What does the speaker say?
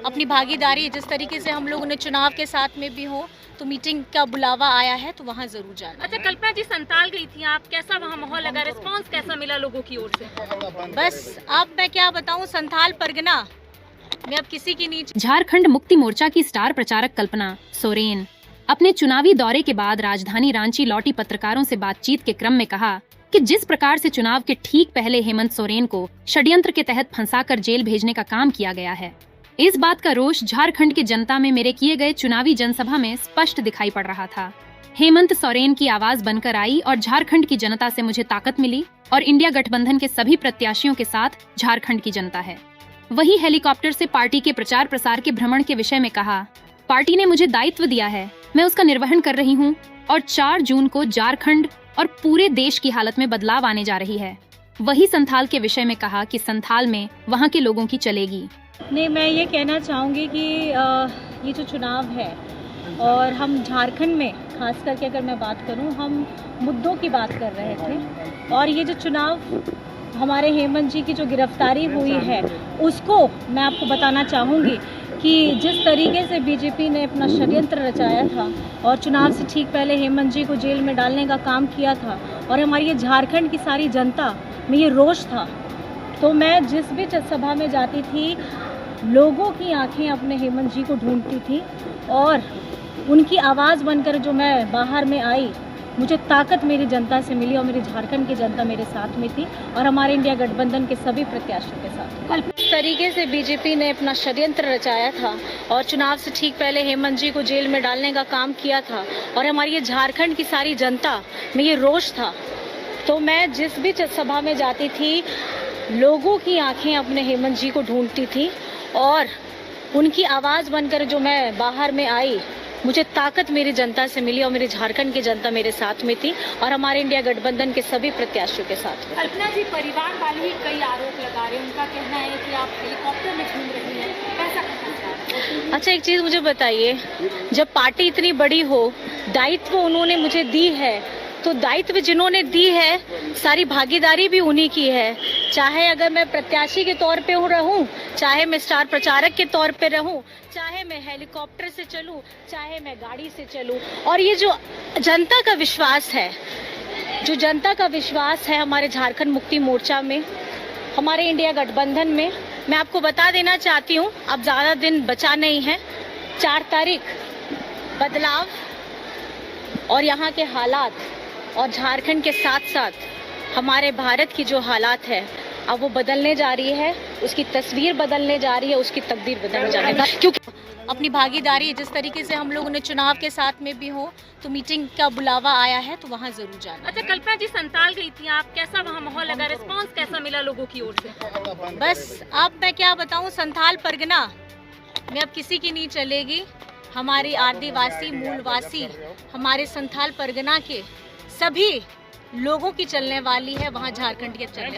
अपनी भागीदारी जिस तरीके से हम लोगों ने चुनाव के साथ में भी हो तो मीटिंग का बुलावा आया है तो वहाँ जरूर जाना। अच्छा, कल्पना जी संताल गई थी आप, कैसा वहाँ माहौल लगा, रिस्पांस कैसा मिला लोगों की ओर से? बस अब मैं क्या बताऊँ, संथाल परगना मैं अब किसी की नहीं। झारखंड मुक्ति मोर्चा की स्टार प्रचारक कल्पना सोरेन अपने चुनावी दौरे के बाद राजधानी रांची लौटी पत्रकारों से बातचीत के क्रम में कहा कि जिस प्रकार से चुनाव के ठीक पहले हेमंत सोरेन को षड्यंत्र के तहत फंसाकर जेल भेजने का काम किया गया है, इस बात का रोष झारखंड की जनता में मेरे किए गए चुनावी जनसभा में स्पष्ट दिखाई पड़ रहा था। हेमंत सोरेन की आवाज बनकर आई और झारखंड की जनता से मुझे ताकत मिली और इंडिया गठबंधन के सभी प्रत्याशियों के साथ झारखंड की जनता है। वही हेलीकॉप्टर से पार्टी के प्रचार प्रसार के भ्रमण के विषय में कहा, पार्टी ने मुझे दायित्व दिया है, मैं उसका निर्वहन कर रही हूँ और 4 जून को झारखंड और पूरे देश की हालत में बदलाव आने जा रही है। वही संथाल के विषय में कहा कि संथाल में वहाँ के लोगों की चलेगी। नहीं, मैं ये कहना चाहूँगी कि ये जो चुनाव है और हम झारखंड में खास करके अगर मैं बात करूँ, हम मुद्दों की बात कर रहे थे और ये जो चुनाव हमारे हेमंत जी की जो गिरफ्तारी हुई है उसको मैं आपको बताना चाहूँगी कि जिस तरीके से बीजेपी ने अपना षड्यंत्र रचाया था और चुनाव से ठीक पहले हेमंत जी को जेल में डालने का काम किया था और हमारी ये झारखंड की सारी जनता में ये रोष था, तो मैं जिस भी सभा में जाती थी लोगों की आंखें अपने हेमंत जी को ढूंढती थी और उनकी आवाज़ बनकर जो मैं बाहर में आई, मुझे ताकत मेरी जनता से मिली और मेरी झारखंड की जनता मेरे साथ में थी और हमारे इंडिया गठबंधन के सभी प्रत्याशियों के साथ। इस तरीके से बीजेपी ने अपना षड्यंत्र रचाया था और चुनाव से ठीक पहले हेमंत जी को जेल में डालने का काम किया था और हमारी ये झारखंड की सारी जनता में ये रोष था, तो मैं जिस भी सभा में जाती थी लोगों की आंखें अपने हेमंत जी को ढूंढती थी और उनकी आवाज़ बनकर जो मैं बाहर में आई, मुझे ताकत मेरी जनता से मिली और मेरी झारखंड की जनता मेरे साथ में थी और हमारे इंडिया गठबंधन के सभी प्रत्याशियों के साथ में। कल्पना जी, परिवार वाले ही कई आरोप लगा रहे हैं, उनका कहना है कि आप हेलीकॉप्टर में घूम रही हैं, कैसा कहना? अच्छा, एक चीज़ मुझे बताइए, जब पार्टी इतनी बड़ी हो, दायित्व उन्होंने मुझे दी है तो दायित्व जिन्होंने दी है सारी भागीदारी भी उन्हीं की है, चाहे अगर मैं प्रत्याशी के तौर पे रहूं, चाहे मैं स्टार प्रचारक के तौर पे रहूं, चाहे मैं हेलीकॉप्टर से चलूं, चाहे मैं गाड़ी से चलूं। और ये जो जनता का विश्वास है, जो जनता का विश्वास है हमारे झारखंड मुक्ति मोर्चा में, हमारे इंडिया गठबंधन में, मैं आपको बता देना चाहती हूँ, अब ज़्यादा दिन बचा नहीं है। 4 तारीख बदलाव और यहाँ के हालात और झारखंड के साथ साथ हमारे भारत की जो हालात है अब वो बदलने जा रही है, उसकी तस्वीर बदलने जा रही है, उसकी तकदीर बदलने जा रही है, क्योंकि अपनी भागीदारी जिस तरीके से हम लोगों ने चुनाव के साथ में भी हो तो मीटिंग का बुलावा आया है तो वहाँ जरूर जाना। अच्छा, कल्पना जी संताल गई थी आप, कैसा वहाँ माहौल लगा, रिस्पांस कैसा मिला लोगों की ओर से? बस अब मैं क्या बताऊँ, संथाल परगना में अब किसी की नहीं चलेगी। हमारी आदिवासी मूलवासी हमारे संथाल परगना के सभी लोगों की चलने वाली है, वहाँ झारखंड के चलने